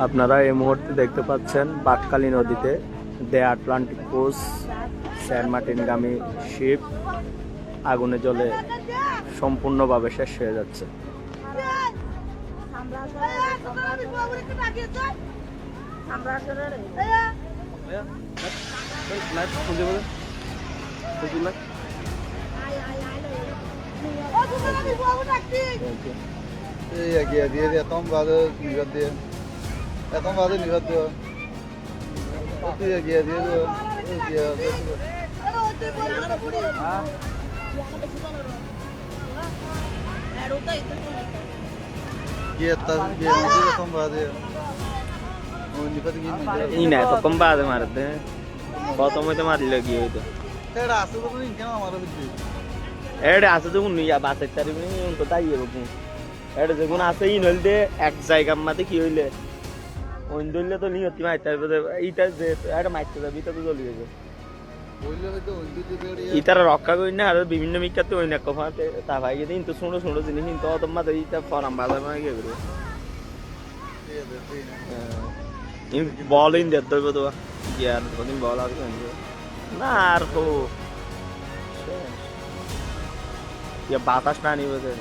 আপনারা এই মুহূর্তে দেখতে পাচ্ছেন বাটখালী নদীতে দ্য আটলান্টিক ক্রুজ সেন্ট মার্টিনগামী শিপ আগুনে জ্বলে সম্পূর্ণভাবে শেষ হয়ে যাচ্ছে। Ini itu kembali kemarin deh. Foto itu mari lagi itu. Ada tuh nih ya bahasa cari ini untuk tahu ya bu. Ada juga nasi ini oleh ek jaga mati kiole. Undulnya tuh nih otima itu ada macam itu tuh dulu ya. Itar roka gue ini ada bimina mikir tuh ini aku faham tapi aja itu suno jenis itu otomat itu forum balas mana gitu. Ini ballin dia tuh betul, ya, ini bola tuh kan, narko, ya batas nani betul.